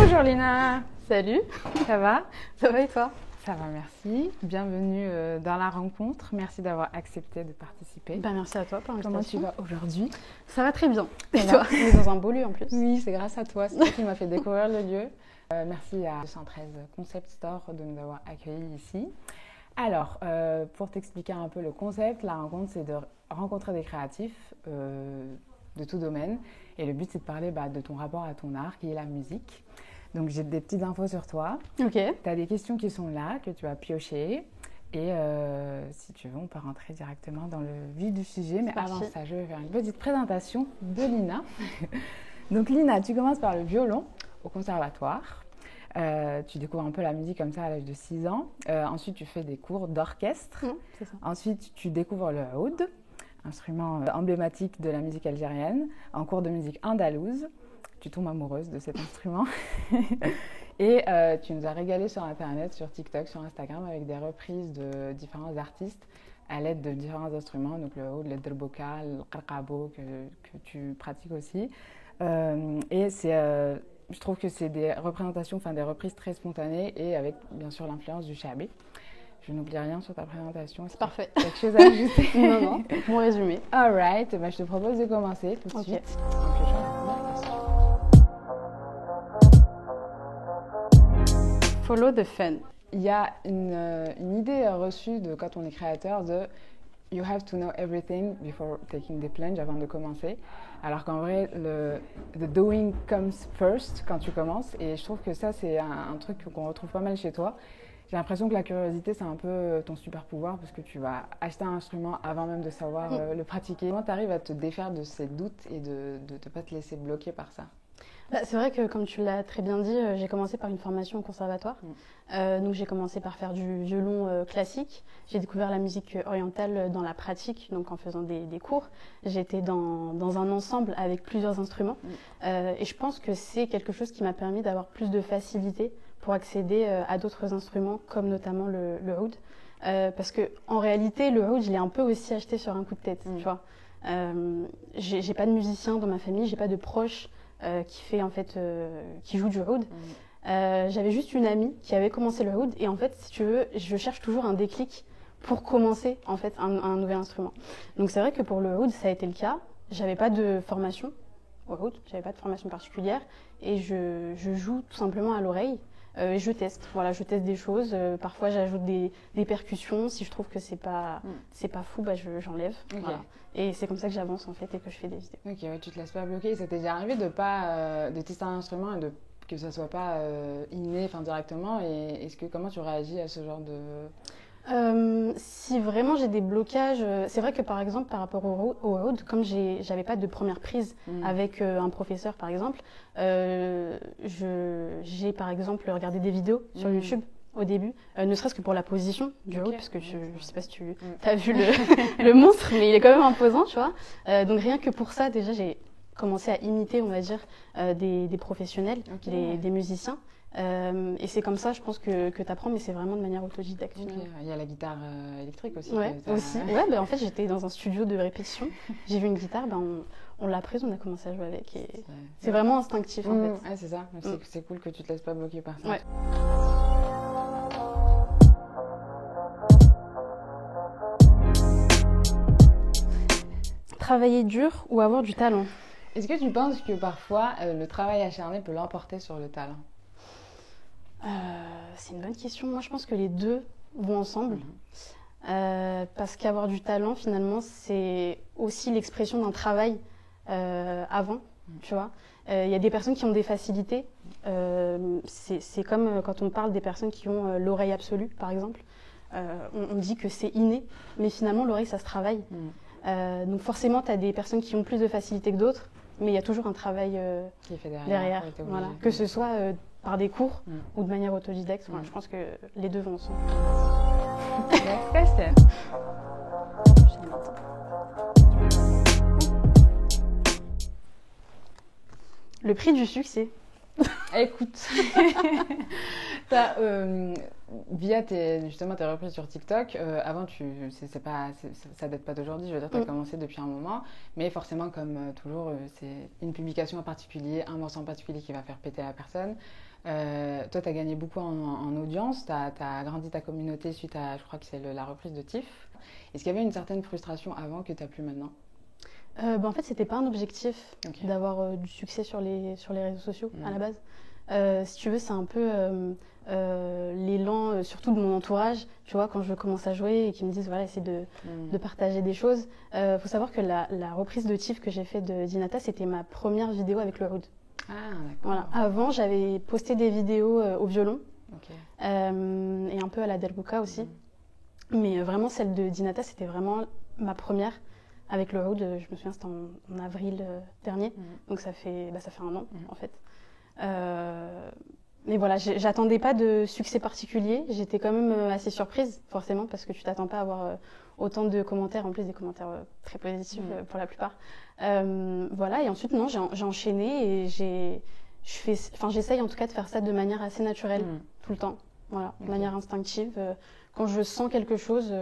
Bonjour Lina. Salut, Ça va? ça va et toi? Ça va, merci. Bienvenue dans la rencontre. Merci d'avoir accepté de participer. Merci à toi pour Comment tu l'invitation. vas aujourd'hui? Ça va très bien. Et Ça toi? va. On est dans un beau lieu en plus. Oui, c'est grâce à toi. C'est toi qui m'as fait découvrir le lieu. Merci à 213 Concept Store de nous avoir accueillis ici. Alors, pour t'expliquer un peu le concept, la rencontre, c'est de rencontrer des créatifs de tout domaine. Et le but, c'est de parler de ton rapport à ton art, qui est la musique. Donc, j'ai des petites infos sur toi. Ok. Tu as des questions qui sont là, que tu as piocher. Et si tu veux, on peut rentrer directement dans le vif du sujet. Mais parti. avant ça, je vais faire une petite présentation de Lina. Donc, Lina, tu commences par le violon au conservatoire. Tu découvres un peu la musique comme ça à l'âge de 6 ans. Ensuite, tu fais des cours d'orchestre. C'est ça. Ensuite, tu découvres le oud, instrument emblématique de la musique algérienne, en cours de musique andalouse. Tu tombes amoureuse de cet instrument. Et tu nous as régalé sur Internet, sur TikTok, sur Instagram, avec des reprises de différents artistes à l'aide de différents instruments, donc le oud, le derboka, le qarqabo, que tu pratiques aussi. Et je trouve que c'est des représentations, des reprises très spontanées et avec bien sûr l'influence du chabé. Je n'oublie rien sur ta présentation. C'est parfait. Quelque chose à ajouter? Non, bon résumé. Alright, je te propose de commencer tout de suite. Donc, je change la première question. Follow the fun. Il y a une idée reçue de quand on est créateur de you have to know everything before taking the plunge, avant de commencer. Alors qu'en vrai, the doing comes first quand tu commences. Et je trouve que ça, c'est un truc qu'on retrouve pas mal chez toi. J'ai l'impression que la curiosité, c'est un peu ton super pouvoir parce que tu vas acheter un instrument avant même de savoir le pratiquer. Comment tu arrives à te défaire de ces doutes et de ne pas te laisser bloquer par ça? C'est vrai que, comme tu l'as très bien dit, j'ai commencé par une formation au conservatoire. Donc, j'ai commencé par faire du violon classique. J'ai découvert la musique orientale dans la pratique, donc en faisant des cours. J'étais dans un ensemble avec plusieurs instruments. Et je pense que c'est quelque chose qui m'a permis d'avoir plus de facilité pour accéder à d'autres instruments, comme notamment le oud. Parce qu'en réalité, le oud, je l'ai un peu aussi acheté sur un coup de tête, tu vois. J'ai pas de musicien dans ma famille, j'ai pas de proche qui joue du oud. J'avais juste une amie qui avait commencé le oud et en fait, si tu veux, je cherche toujours un déclic pour commencer en fait un nouvel instrument. Donc c'est vrai que pour le oud, ça a été le cas. J'avais pas de formation au oud, j'avais pas de formation particulière et je joue tout simplement à l'oreille. Et je teste, je teste des choses. Parfois, j'ajoute des percussions. Si je trouve que c'est pas fou, j'enlève. Okay. Voilà. Et c'est comme ça que j'avance en fait et que je fais des idées. Ok, ouais, tu te laisses pas bloquer. Ça t'est déjà arrivé de tester un instrument et que ça soit pas inné, directement. Et comment tu réagis à ce genre de... Si vraiment j'ai des blocages, c'est vrai que par exemple par rapport au oud, comme j'avais pas de première prise avec un professeur par exemple, j'ai par exemple regardé des vidéos sur YouTube au début, ne serait-ce que pour la position du oud, parce que je sais pas si tu as vu le monstre, mais il est quand même imposant, tu vois. Donc rien que pour ça déjà j'ai commencé à imiter, on va dire, des professionnels, des musiciens. Et c'est comme ça, je pense que tu apprends, mais c'est vraiment de manière autodidacte. Il y a la guitare électrique aussi. Aussi. En fait, j'étais dans un studio de répétition. J'ai vu une guitare, on l'a prise, on a commencé à jouer avec. Et c'est vraiment instinctif, en fait. Ouais, c'est ça. C'est cool que tu te laisses pas bloquer par ça. Ouais. Travailler dur ou avoir du talent? Est-ce que tu penses que parfois le travail acharné peut l'emporter sur le talent? C'est une bonne question. Moi, je pense que les deux vont ensemble. Parce qu'avoir du talent, finalement, c'est aussi l'expression d'un travail avant, tu vois. Il y a des personnes qui ont des facilités. C'est comme quand on parle des personnes qui ont l'oreille absolue, par exemple. On dit que c'est inné, mais finalement, l'oreille, ça se travaille. Donc forcément, tu as des personnes qui ont plus de facilité que d'autres, mais il y a toujours un travail qui est fait derrière. Voilà. Que ce soit par des cours ou de manière autodidacte. Je pense que les deux vont ensemble. Next question. Le prix du succès. Écoute, via justement tes reprises sur TikTok, avant ça date pas d'aujourd'hui, je veux dire, tu as commencé depuis un moment, mais forcément comme toujours, c'est une publication en particulier, un morceau en particulier qui va faire péter la personne. Toi, tu as gagné beaucoup en audience, tu as agrandi ta communauté suite à, je crois que c'est la reprise de Tiff. Est-ce qu'il y avait une certaine frustration avant que tu n'as plus maintenant? En fait, c'était pas un objectif d'avoir du succès sur les réseaux sociaux à la base. Si tu veux, c'est un peu l'élan, surtout de mon entourage, tu vois, quand je commence à jouer et qu'ils me disent, voilà, essaie de partager des choses. Faut savoir que la reprise de Tiff que j'ai fait de Dinata, c'était ma première vidéo avec le oud. Ah, d'accord. Voilà. Avant, j'avais posté des vidéos au violon et un peu à la Delbuka aussi. Mais vraiment, celle de Dinata, c'était vraiment ma première avec le oud. Je me souviens, c'était en avril dernier, donc ça fait un an en fait. Mais voilà, j'attendais pas de succès particulier. J'étais quand même assez surprise, forcément, parce que tu t'attends pas à avoir autant de commentaires, en plus des commentaires très positifs pour la plupart. Voilà, et ensuite, non, j'ai enchaîné et j'essaye en tout cas de faire ça de manière assez naturelle, tout le temps. Voilà, de manière instinctive. Quand je sens quelque chose,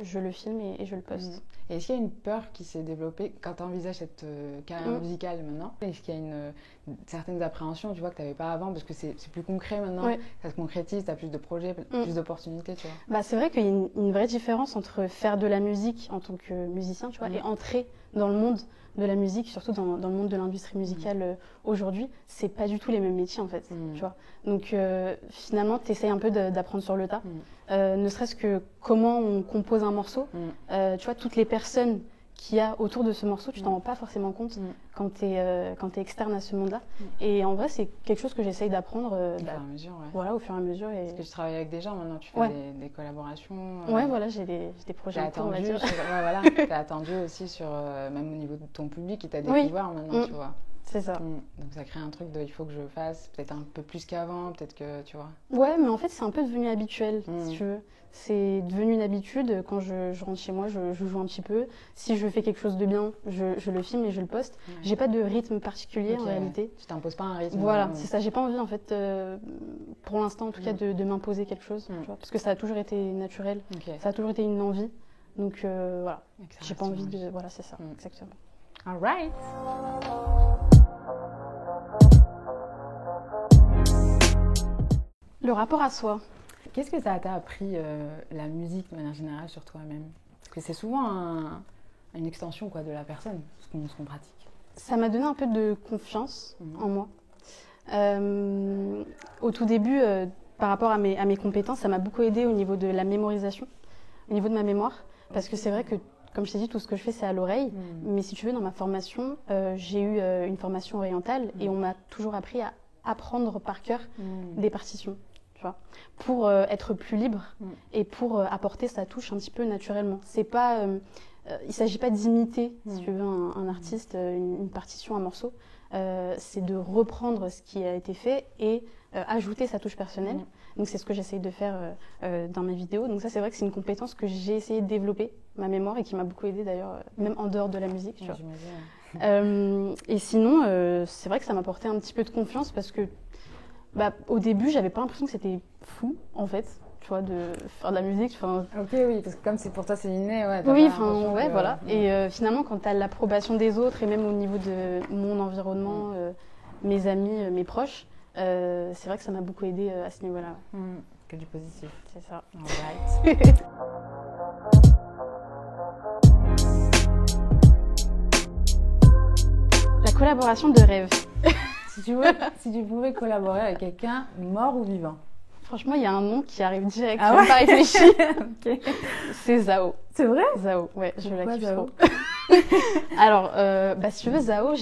je le filme et je le poste. Et est-ce qu'il y a une peur qui s'est développée quand tu envisages cette carrière musicale maintenant? Est-ce qu'il y a certaines appréhensions, tu vois, que tu n'avais pas avant, parce que c'est plus concret maintenant, ça se concrétise, tu as plus de projets, plus d'opportunités, tu vois? C'est vrai qu'il y a une vraie différence entre faire de la musique en tant que musicien, tu vois, et entrer dans le monde de la musique, surtout dans le monde de l'industrie musicale aujourd'hui. C'est pas du tout les mêmes métiers en fait, tu vois. Donc finalement, tu essayes un peu d'apprendre sur le tas. Ne serait-ce que comment on compose un morceau. Tu vois, toutes les personnes qu'il y a autour de ce morceau, tu t'en rends pas forcément compte quand tu es externe à ce monde-là. Et en vrai, c'est quelque chose que j'essaye d'apprendre au fur et à mesure. Voilà, au fur et à mesure. Parce que tu travailles avec des gens maintenant, tu fais des collaborations. Ouais, voilà, j'ai des projets en cours, on va dire. Voilà, t'as attendu aussi sur, même au niveau de ton public, qui t'a découvert maintenant, tu vois. C'est ça. Donc ça crée un truc de il faut que je fasse peut-être un peu plus qu'avant, peut-être que tu vois. Ouais, mais en fait c'est un peu devenu habituel, si tu veux. C'est devenu une habitude. Quand je rentre chez moi, je joue un petit peu. Si je fais quelque chose de bien, je le filme et je le poste. J'ai pas de rythme particulier en réalité. Tu t'imposes pas un rythme. Voilà, c'est ça. J'ai pas envie en fait, pour l'instant en tout cas, de m'imposer quelque chose, tu vois, parce que ça a toujours été naturel. Ça a toujours été une envie. Donc voilà, j'ai pas envie de. Voilà, c'est ça, exactement. Alright. Le rapport à soi. Qu'est-ce que ça t'a appris, la musique de manière générale, sur toi-même? Parce que c'est souvent une extension de la personne, ce qu'on pratique. Ça m'a donné un peu de confiance en moi. Au tout début, par rapport à mes compétences, ça m'a beaucoup aidé au niveau de la mémorisation, au niveau de ma mémoire. Parce que c'est vrai que, comme je t'ai dit, tout ce que je fais, c'est à l'oreille. Mais si tu veux, dans ma formation, j'ai eu une formation orientale et on m'a toujours appris à apprendre par cœur des partitions. Tu vois, pour être plus libre et pour apporter sa touche un petit peu naturellement. C'est pas, il ne s'agit pas d'imiter, si tu veux, un artiste, une partition, un morceau. C'est de reprendre ce qui a été fait et ajouter sa touche personnelle. Donc c'est ce que j'essaye de faire dans mes vidéos. Donc ça, c'est vrai que c'est une compétence que j'ai essayé de développer, ma mémoire, et qui m'a beaucoup aidée d'ailleurs, même en dehors de la musique. Tu vois. Et sinon, c'est vrai que ça m'a apporté un petit peu de confiance parce que au début, j'avais pas l'impression que c'était fou, en fait, tu vois, de faire de la musique. Ok, oui, parce que comme c'est pour toi, c'est inné, oui, voilà. Et finalement, quand tu as l'approbation des autres, et même au niveau de mon environnement, mes amis, mes proches, c'est vrai que ça m'a beaucoup aidé à ce niveau-là. Que du positif. C'est ça. Alright. La collaboration de rêve. Si tu pouvais collaborer avec quelqu'un, mort ou vivant? Franchement, il y a un nom qui arrive direct, je n'ai pas réfléchi. C'est Zao. C'est vrai? Zao, ouais, je la kiffe trop. Alors, si tu veux, Zao,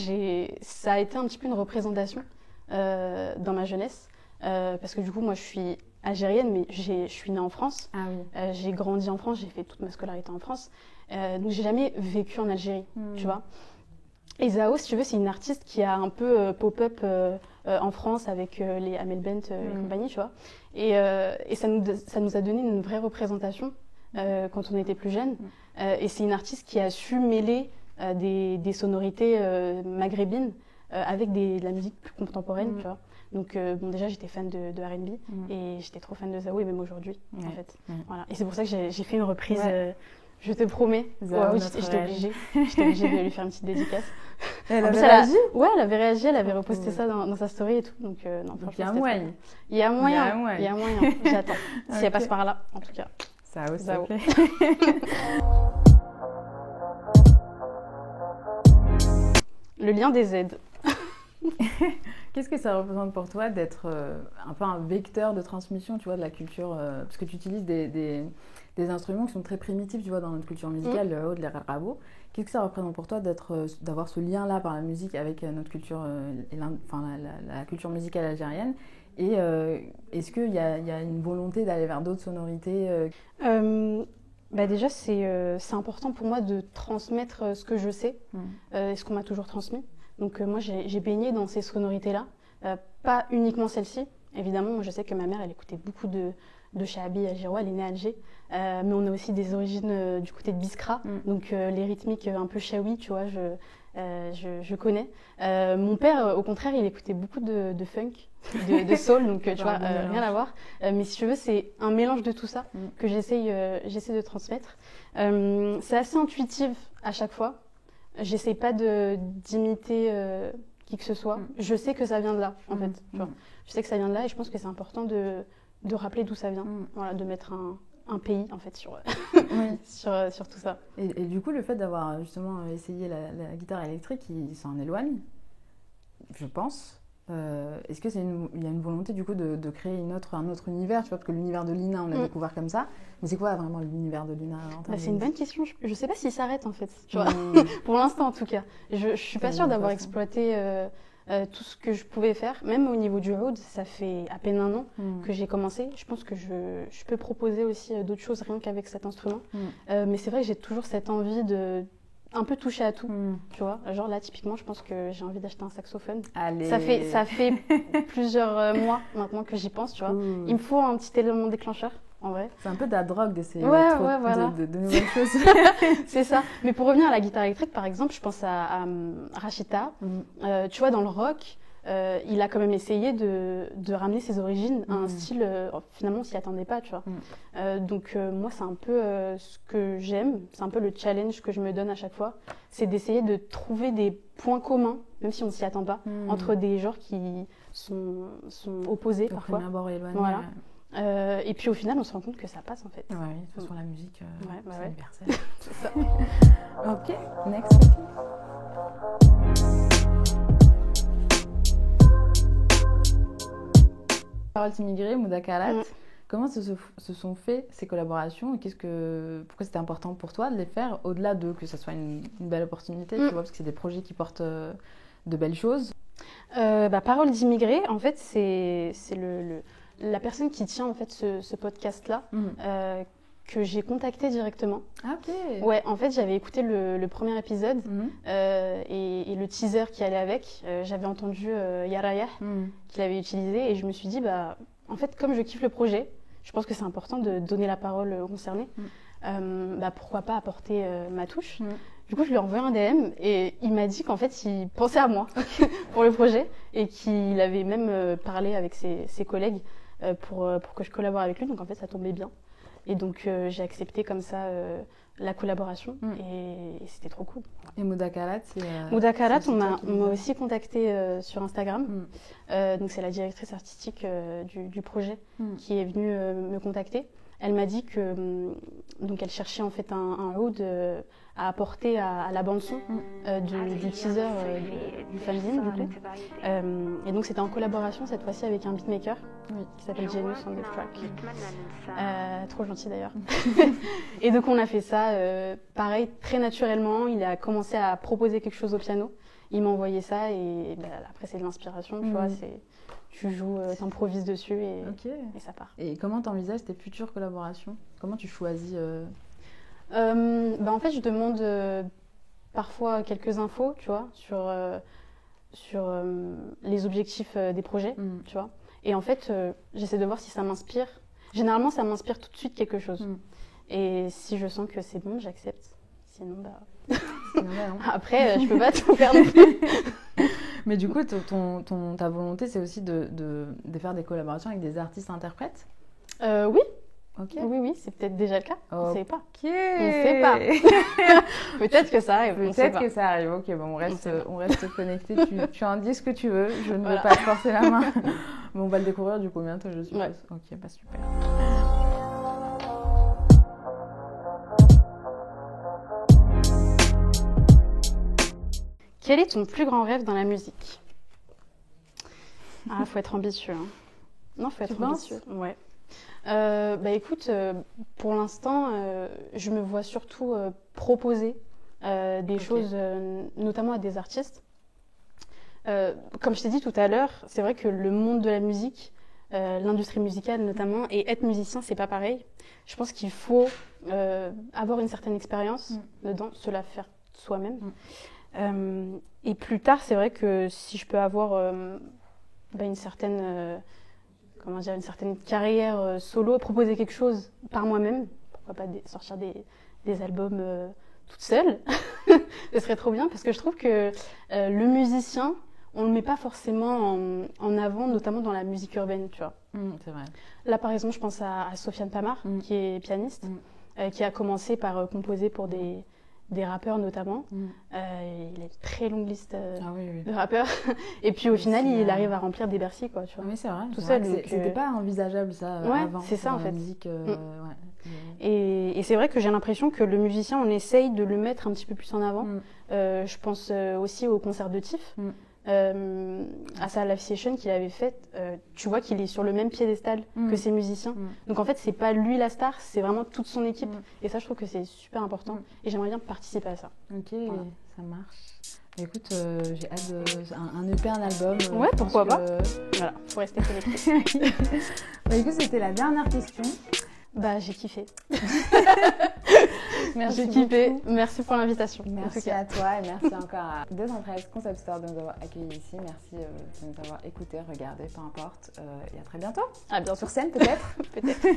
ça a été un petit peu une représentation dans ma jeunesse. Parce que du coup, moi, je suis algérienne, mais je suis née en France. Ah oui. J'ai grandi en France, j'ai fait toute ma scolarité en France. Donc, j'ai jamais vécu en Algérie, tu vois. Et Zao, si tu veux, c'est une artiste qui a un peu pop-up en France avec les Amel Bent et compagnie, tu vois. Et ça nous a donné une vraie représentation quand on était plus jeunes. Et c'est une artiste qui a su mêler des sonorités maghrébines avec de la musique plus contemporaine, tu vois. Donc bon, déjà j'étais fan de R&B et j'étais trop fan de Zao et même aujourd'hui en fait. Voilà. Et c'est pour ça que j'ai fait une reprise. Je te promets. Oui, j'étais obligée. J'étais obligée de lui faire une petite dédicace. Elle avait réagi. Ouais, elle avait réagi, elle avait reposté ça dans sa story et tout. Donc non, franchement, il y a moyen. Il y a moyen. J'attends. Si elle passe par là, en tout cas. Ça aussi. Okay. Le lien des aides. Qu'est-ce que ça représente pour toi d'être un peu un vecteur de transmission, tu vois, de la culture, parce que tu utilises des instruments qui sont très primitifs, tu vois, dans notre culture musicale, le oud, les rabot. Qu'est-ce que ça représente pour toi d'avoir ce lien-là par la musique avec notre culture, la culture musicale algérienne? Et est-ce qu'il y a une volonté d'aller vers d'autres sonorités Déjà, c'est important pour moi de transmettre ce que je sais, et ce qu'on m'a toujours transmis. Donc moi, j'ai baigné dans ces sonorités-là, pas uniquement celle-ci. Évidemment, moi, je sais que ma mère, elle écoutait beaucoup de Chahabi algérois, elle est née à Alger. Mais on a aussi des origines du côté de Biskra, donc les rythmiques un peu chaoui, tu vois, je connais. Mon père, au contraire, il écoutait beaucoup de funk, de soul, donc tu vois, rien à voir. Mais si tu veux, c'est un mélange de tout ça que j'essaie de transmettre. C'est assez intuitif à chaque fois. J'essaie pas d'imiter qui que ce soit. Je sais que ça vient de là, en fait. Tu vois. Je sais que ça vient de là et je pense que c'est important de rappeler d'où ça vient. Voilà, de mettre un pays, en fait, sur tout ça. Et du coup, le fait d'avoir justement essayé la guitare électrique, il s'en éloigne, je pense. Est-ce que il y a une volonté du coup de créer un autre univers, tu vois, parce que l'univers de Lina, on l'a découvert comme ça. Mais c'est quoi vraiment l'univers de Lina C'est une bonne question. Je sais pas s'il s'arrête en fait. Tu vois. Pour l'instant en tout cas. Je suis pas sûre d'avoir exploité tout ce que je pouvais faire. Même au niveau du oud, ça fait à peine 1 an que j'ai commencé. Je pense que je peux proposer aussi d'autres choses rien qu'avec cet instrument. Mais c'est vrai que j'ai toujours cette envie de un peu toucher à tout, tu vois. Genre là, typiquement, je pense que j'ai envie d'acheter un saxophone. Allez. Ça fait plusieurs mois maintenant que j'y pense, tu vois. Il me faut un petit élément déclencheur, en vrai. C'est un peu de la drogue d'essayer voilà. de nouvelles choses. C'est ça. Mais pour revenir à la guitare électrique, par exemple, je pense à Rachita. Tu vois, dans le rock, il a quand même essayé de ramener ses origines à un style, finalement, on s'y attendait pas, tu vois. Donc, moi, c'est un peu ce que j'aime, c'est un peu le challenge que je me donne à chaque fois, c'est d'essayer de trouver des points communs, même si on s'y attend pas, entre des genres qui sont opposés parfois. Voilà. Et puis au final, on se rend compte que ça passe en fait. Ouais, de toute façon, la musique, c'est universel. C'est ça. Ok, next question. Paroles immigrées, Mouda Kalat, comment se sont fait ces collaborations et pourquoi c'était important pour toi de les faire au-delà de que ça soit une belle opportunité, tu vois, parce que c'est des projets qui portent de belles choses. Paroles d'immigrés, en fait, c'est la personne qui tient en fait ce podcast-là que j'ai contacté directement. Ah, ok. Ouais, en fait, j'avais écouté le premier épisode et le teaser qui allait avec. J'avais entendu Yarayah qu'il avait utilisé et je me suis dit, en fait, comme je kiffe le projet, je pense que c'est important de donner la parole aux concernés. Pourquoi pas apporter ma touche. Du coup, je lui ai envoyé un DM et il m'a dit qu'en fait, il pensait à moi pour le projet et qu'il avait même parlé avec ses collègues pour que je collabore avec lui. Donc, en fait, ça tombait bien. Et donc, j'ai accepté comme ça la collaboration et c'était trop cool. Et Mouda Kalat, Mouda Kalat, on m'a aussi contacté sur Instagram. Donc, c'est la directrice artistique du projet qui est venue me contacter. Elle m'a dit que donc elle cherchait en fait un oud à apporter à la bande son du teaser du fanzine du coup. Et donc c'était en collaboration cette fois-ci avec un beatmaker qui s'appelle Genius on the track. Trop gentil d'ailleurs. Et donc on a fait ça pareil très naturellement. Il a commencé à proposer quelque chose au piano. Il m'a envoyé ça et après c'est de l'inspiration, tu vois, tu joues, t'improvises dessus et ça part. Et comment t'envisages tes futures collaborations? Comment tu choisis En fait, je demande parfois quelques infos, tu vois, sur les objectifs des projets, tu vois. Et en fait, j'essaie de voir si ça m'inspire. Généralement, ça m'inspire tout de suite quelque chose. Et si je sens que c'est bon, j'accepte. Sinon, non. Après, je peux pas tout faire non plus. Mais du coup, ta volonté, c'est aussi de faire des collaborations avec des artistes-interprètes? Oui. Ok. Oui, c'est peut-être déjà le cas. On ne sait pas. Ok. On ne sait pas. Peut-être que ça arrive. Peut-être que ça arrive. Ok, bon, on reste connecté. Tu en dis ce que tu veux. Je ne Voilà. veux pas te forcer la main. Mais on va le découvrir du coup bientôt, je suppose. Ouais. Ok, bah super. Quel est ton plus grand rêve dans la musique? Ah, faut être ambitieux. Hein. Non, faut être ambitieux. Ouais. Écoute, pour l'instant, je me vois surtout proposer des choses, notamment à des artistes. Comme je t'ai dit tout à l'heure, c'est vrai que le monde de la musique, l'industrie musicale notamment, et être musicien, c'est pas pareil. Je pense qu'il faut avoir une certaine expérience dedans, se la faire soi-même. Et plus tard, c'est vrai que si je peux avoir une certaine carrière solo, proposer quelque chose par moi-même, pourquoi pas sortir des albums toute seule, ce serait trop bien parce que je trouve que le musicien, on le met pas forcément en avant, notamment dans la musique urbaine, tu vois. C'est vrai. Là, par exemple, je pense à Sofiane Pamar, qui est pianiste, qui a commencé par composer pour des rappeurs notamment. Il a une très longue liste de rappeurs. Et puis au final, il arrive à remplir des Bercy, quoi, tu vois. Oui, c'est vrai. Tout seul. C'était pas envisageable ça avant. C'est ça en fait. La musique, Et c'est vrai que j'ai l'impression que le musicien, on essaye de le mettre un petit peu plus en avant. Je pense aussi au concert de Tiff. À sa live session qu'il avait faite, tu vois qu'il est sur le même piédestal que ses musiciens. Donc en fait, c'est pas lui la star, c'est vraiment toute son équipe. Et ça, je trouve que c'est super important. Et j'aimerais bien participer à ça. Ok, voilà. Ça marche. Écoute, j'ai hâte un EP, un album. Ouais, pourquoi pas. Voilà, faut rester connecté. Écoute, c'était la dernière question. J'ai kiffé. Merci J'ai kiffé. beaucoup. Merci pour l'invitation. Merci à toi et merci encore à 213 Concept Store de nous avoir accueillis ici. Merci de nous avoir écoutés, regardés, peu importe. Et à très bientôt. À bientôt. Sur scène peut-être. Peut-être.